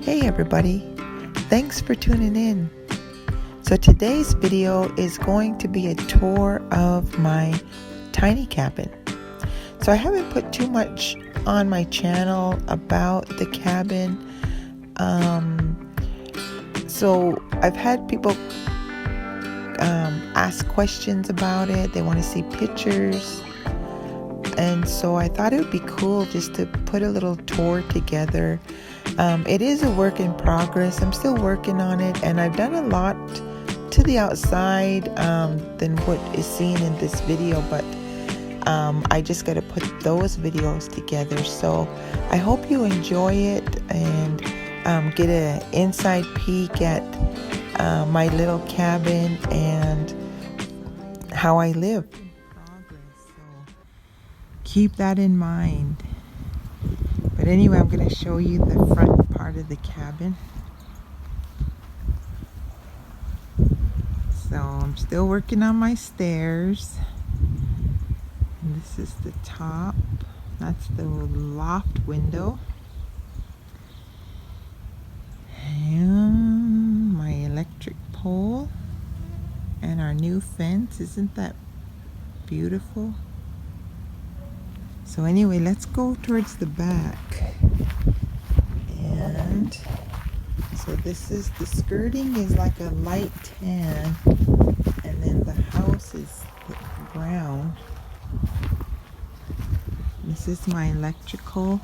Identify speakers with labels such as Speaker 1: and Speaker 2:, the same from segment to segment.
Speaker 1: Hey everybody, thanks for tuning in. So today's video is going to be a tour of my tiny cabin. So I haven't put too much on my channel about the cabin. So I've had people ask questions about it. They want to see pictures. And so I thought it would be cool just to put a little tour together. It is a work in progress. I'm still working on it, and I've done a lot to the outside than what is seen in this video, but I just got to put those videos together. So I hope you enjoy it and get an inside peek at my little cabin and how I live. Keep that in mind. But anyway, I'm going to show you the front part of the cabin. So I'm still working on my stairs. And this is the top. That's the loft window. And my electric pole. And our new fence. Isn't that beautiful? So anyway, let's go towards the back. And so this is, the skirting is like a light tan, and then the house is brown. This is my electrical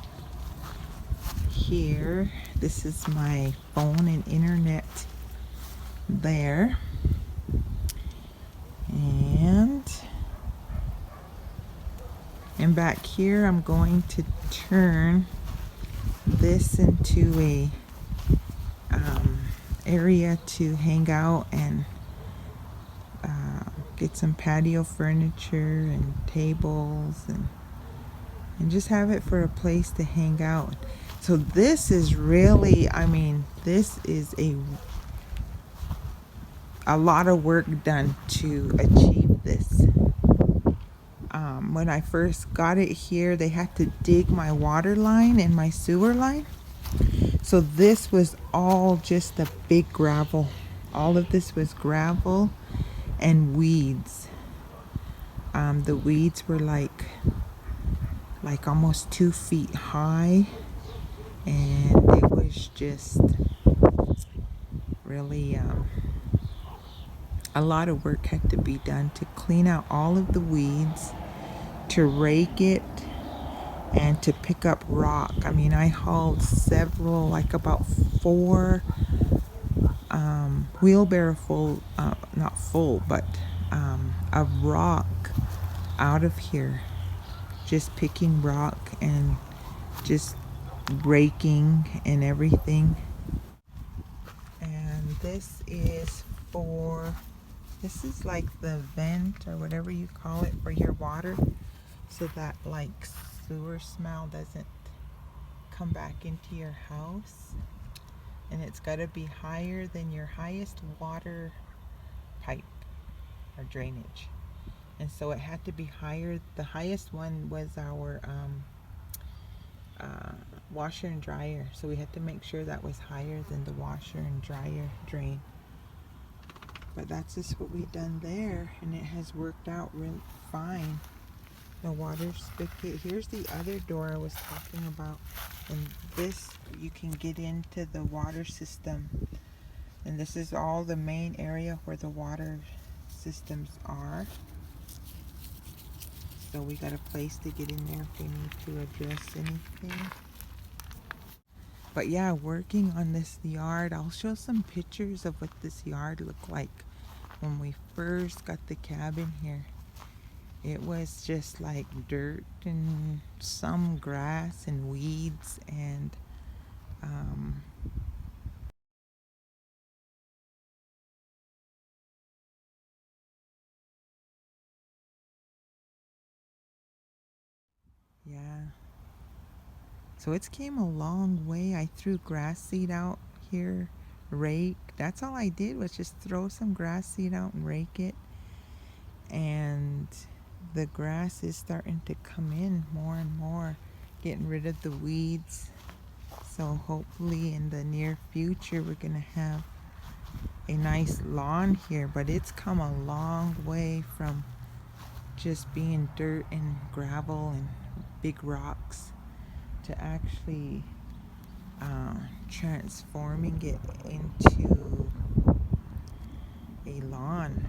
Speaker 1: here. This is my phone and internet there. And back here, I'm going to turn this into a area to hang out and get some patio furniture and tables and just have it for a place to hang out. So this is really, I mean, this is a lot of work done to achieve this. When I first got it here, they had to dig my water line and my sewer line. So this was all just a big gravel. All of this was gravel and weeds. The weeds were like almost 2 feet high, and it was just really a lot of work had to be done to clean out all of the weeds, to rake it, and to pick up rock. I mean, I hauled several, like about 4 wheelbarrow full, not full, but of rock out of here. Just picking rock and just raking and everything. And this is like the vent or whatever you call it for your water, so that like sewer smell doesn't come back into your house. And it's got to be higher than your highest water pipe or drainage. And so it had to be higher. The highest one was our washer and dryer. So we had to make sure that was higher than the washer and dryer drain. But that's just what we've done there, and it has worked out really fine. The water spigot. Here's the other door I was talking about, and this, you can get into the water system, and this is all the main area where the water systems are. So we got a place to get in there if we need to address anything. But yeah, working on this yard, I'll show some pictures of what this yard looked like when we first got the cabin here. It was just like dirt and some grass and weeds and yeah. So it's came a long way. I threw grass seed out here, rake. That's all I did, was just throw some grass seed out and rake it. And the grass is starting to come in more and more, getting rid of the weeds. So hopefully in the near future we're gonna have a nice lawn here, but it's come a long way from just being dirt and gravel and big rocks to actually transforming it into a lawn.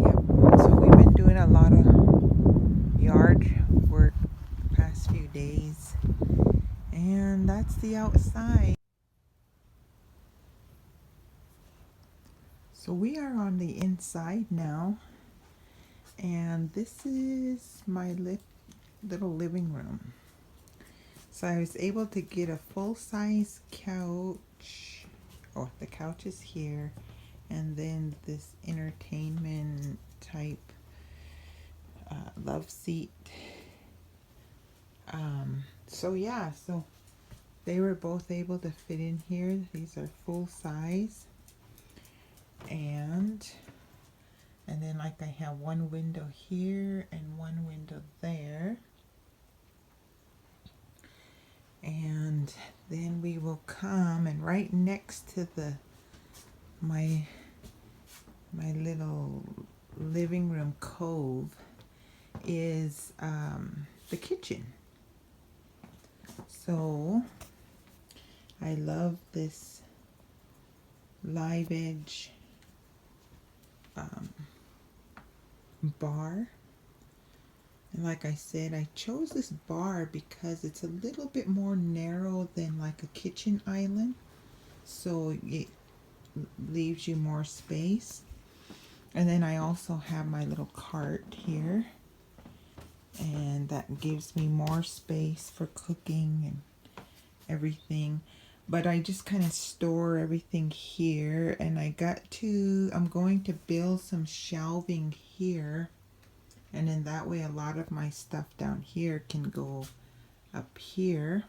Speaker 1: Yep. So we've been doing a lot of yard work past few days, and that's the outside. So we are on the inside now, and this is my little living room. So I was able to get a full-size couch. Oh, the couch is here, and then this entertainment type love seat. So yeah, so they were both able to fit in here. These are full size, and then like I have one window here and one window there. And then we will come, and right next to my little living room cove is the kitchen. So I love this live edge bar. And like I said, I chose this bar because it's a little bit more narrow than like a kitchen island, so it leaves you more space. And then I also have my little cart here, and that gives me more space for cooking and everything. But I just kind of store everything here, and I'm going to build some shelving here, and then that way a lot of my stuff down here can go up here.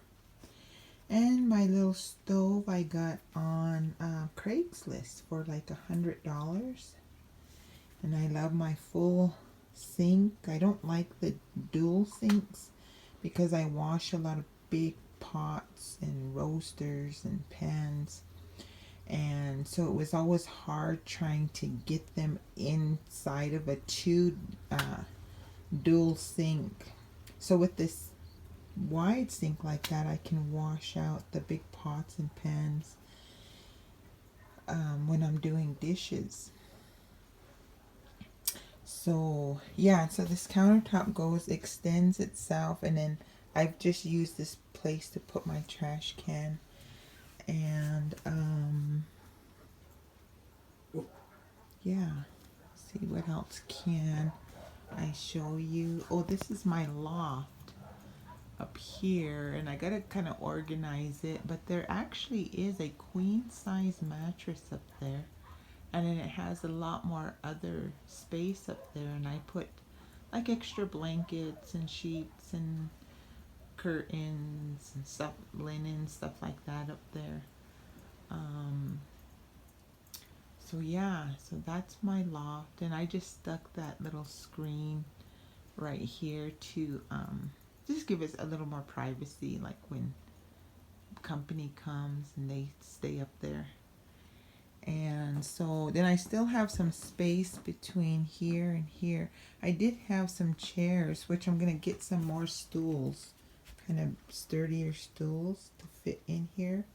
Speaker 1: And my little stove I got on Craigslist for like $100. And I love my full sink. I don't like the dual sinks because I wash a lot of big pots and roasters and pans, and so it was always hard trying to get them inside of a dual sink. So with this wide sink like that, I can wash out the big pots and pans when I'm doing dishes. So yeah, so this countertop extends itself, and then I've just used this place to put my trash can. And yeah, see what else can I show you. Oh, this is my loft up here, and I gotta kind of organize it, but there actually is a queen size mattress up there, and then it has a lot more other space up there, and I put like extra blankets and sheets and curtains and stuff, linen, stuff like that up there. So yeah, so that's my loft, and I just stuck that little screen right here to just give us a little more privacy, like when company comes and they stay up there. And so then I still have some space between here and here. I did have some chairs, which I'm gonna get some more stools, kind of sturdier stools to fit in here.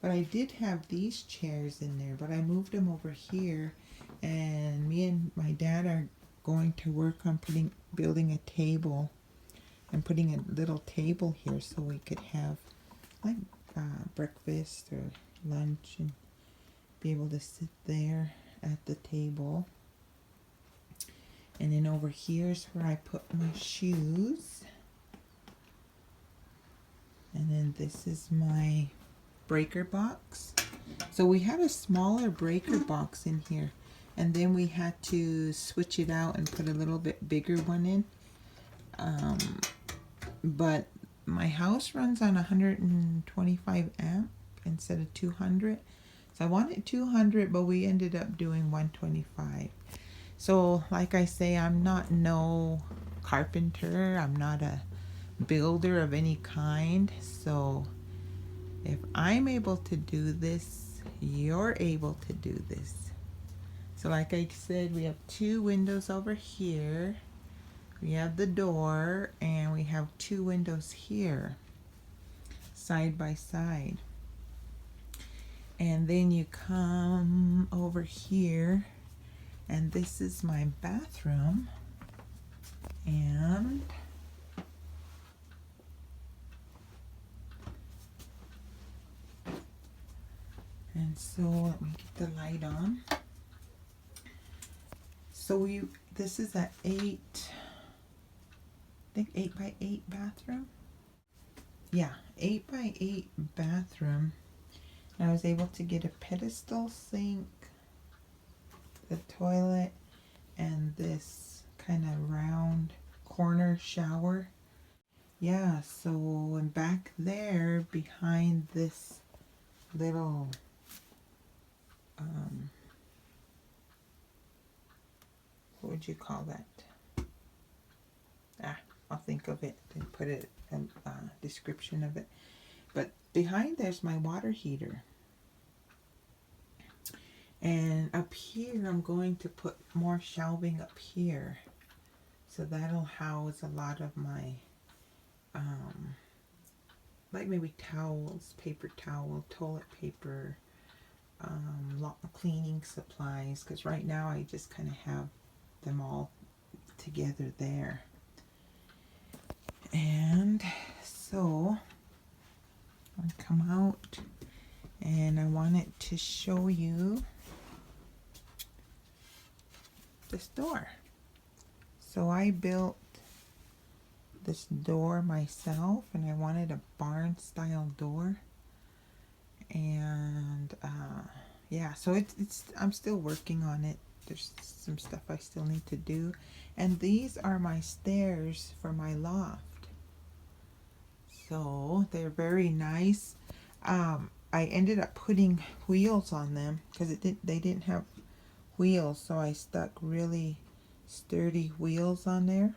Speaker 1: But I did have these chairs in there, but I moved them over here, and me and my dad are going to work on building a table and putting a little table here so we could have like breakfast or lunch and be able to sit there at the table. And then over here's where I put my shoes. And then this is my breaker box. So we had a smaller breaker box in here, and then we had to switch it out and put a little bit bigger one in. But my house runs on 125 amp instead of 200. So I wanted 200, but we ended up doing 125. So like I say, I'm not no carpenter. I'm not a builder of any kind. So if I'm able to do this, you're able to do this. So like I said, we have two windows over here. We have the door, and we have two windows here, side by side. And then you come over here, and this is my bathroom. And so let me get the light on. So this is an 8 by 8 bathroom. Yeah, 8 by 8 bathroom. And I was able to get a pedestal sink, the toilet, and this kind of round corner shower. Yeah, so and back there behind this little what would you call that? I'll think of it and put it in a description of it. But behind there's my water heater. And up here I'm going to put more shelving up here. So that'll house a lot of my like maybe towels, paper towel, toilet paper, cleaning supplies, because right now I just kind of have them all together there. And so I come out, and I wanted to show you this door. So I built this door myself, and I wanted a barn style door. And yeah, so it's I'm still working on it. There's some stuff I still need to do. And these are my stairs for my loft. So they're very nice. I ended up putting wheels on them because they didn't have wheels, so I stuck really sturdy wheels on there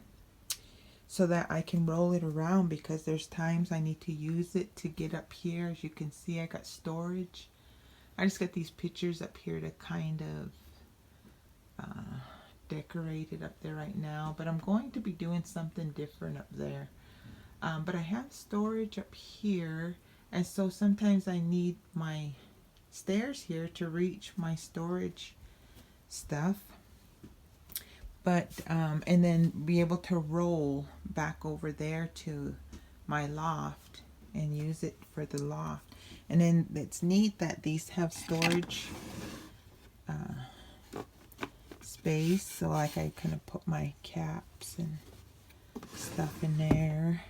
Speaker 1: so that I can roll it around, because there's times I need to use it to get up here. As you can see, I got storage. I just got these pictures up here to kind of decorate it up there right now, but I'm going to be doing something different up there. But I have storage up here, and so sometimes I need my stairs here to reach my storage stuff. But and then be able to roll back over there to my loft and use it for the loft. And then it's neat that these have storage space, so like I kind of put my caps and stuff in there.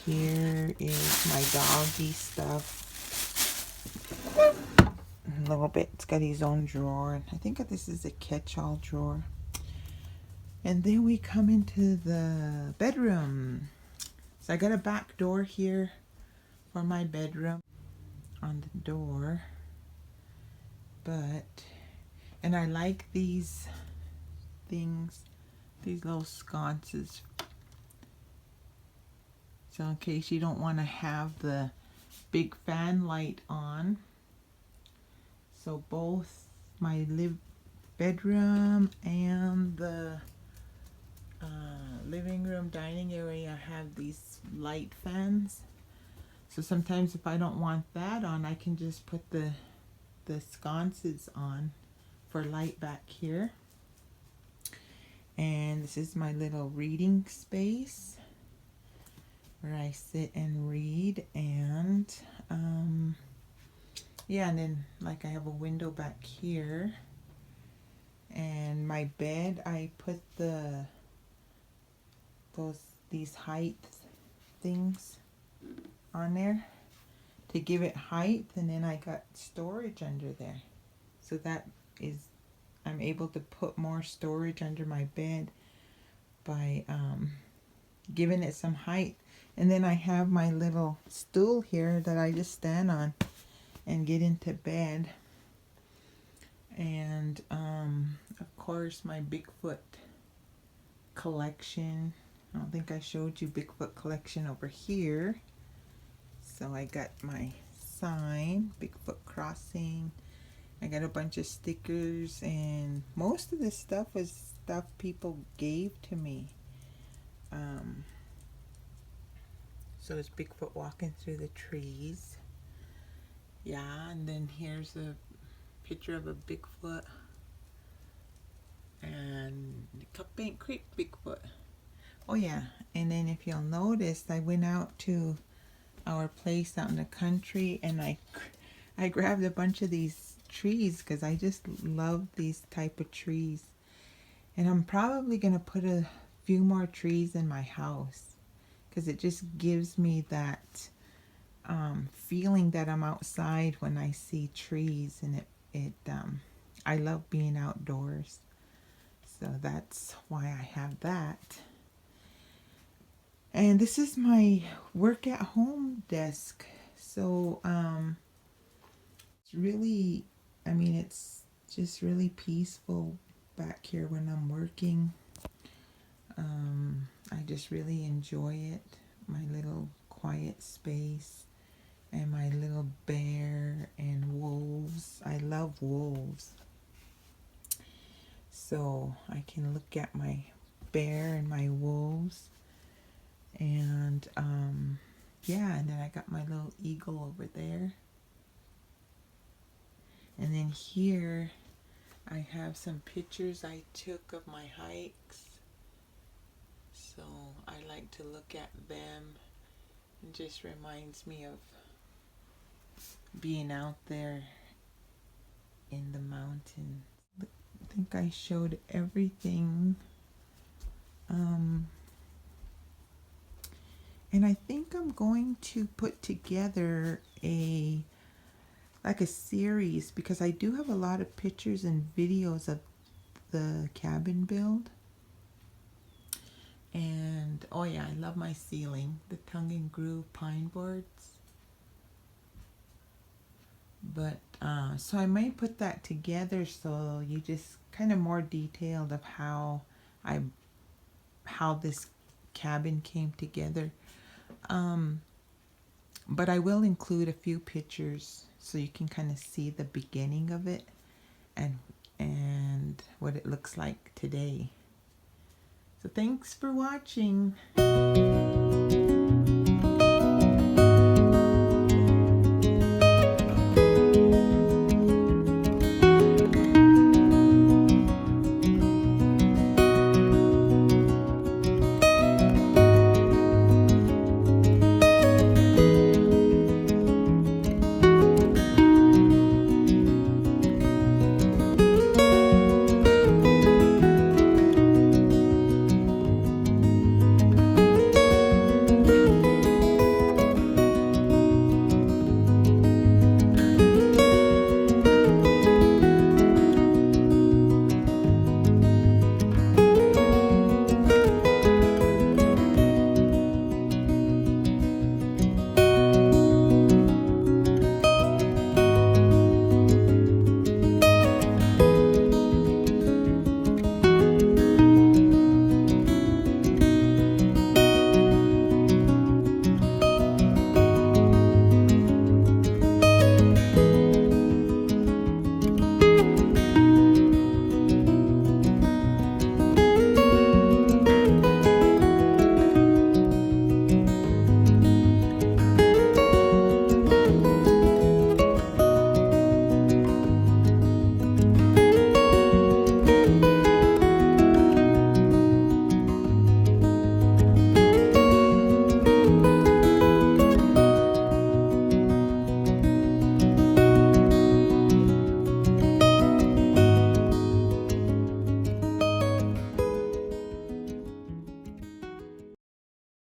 Speaker 1: Here is my doggy stuff. A little bit. It's got his own drawer. I think this is a catch-all drawer. And then we come into the bedroom. So I got a back door here for my bedroom on the door. And I like these things, these little sconces. So in case you don't want to have the big fan light on. So both my bedroom and the living room dining area have these light fans. So sometimes if I don't want that on, I can just put the sconces on for light back here. And this is my little reading space where I sit and read. And yeah, and then like I have a window back here. And my bed, I put these height things on there to give it height, and then I got storage under there. So that is, I'm able to put more storage under my bed by giving it some height. And then I have my little stool here that I just stand on and get into bed. And of course my Bigfoot collection. I don't think I showed you Bigfoot collection over here. So I got my sign, Bigfoot Crossing. I got a bunch of stickers, and most of this stuff was stuff people gave to me. So it's Bigfoot walking through the trees. Yeah, and then here's a picture of a Bigfoot and Cupbank Creek Bigfoot. Oh yeah, and then if you'll notice, I went out to our place out in the country, and I grabbed a bunch of these trees because I just love these type of trees. And I'm probably gonna put a few more trees in my house because it just gives me that feeling that I'm outside when I see trees, and I love being outdoors. So that's why I have that. And this is my work at home desk. So it's really, it's just really peaceful back here when I'm working. I just really enjoy it. My little quiet space and my little bear and wolves. I love wolves. So I can look at my bear and my wolves. And yeah, and then I got my little eagle over there. And then here I have some pictures I took of my hikes. So I like to look at them. It just reminds me of being out there in the mountains. I think I showed everything. And I think I'm going to put together a series, because I do have a lot of pictures and videos of the cabin build. And oh yeah, I love my ceiling, the tongue and groove pine boards. But so I might put that together so you just kind of more detailed of how this cabin came together. But I will include a few pictures so you can kind of see the beginning of it and what it looks like today. So thanks for watching.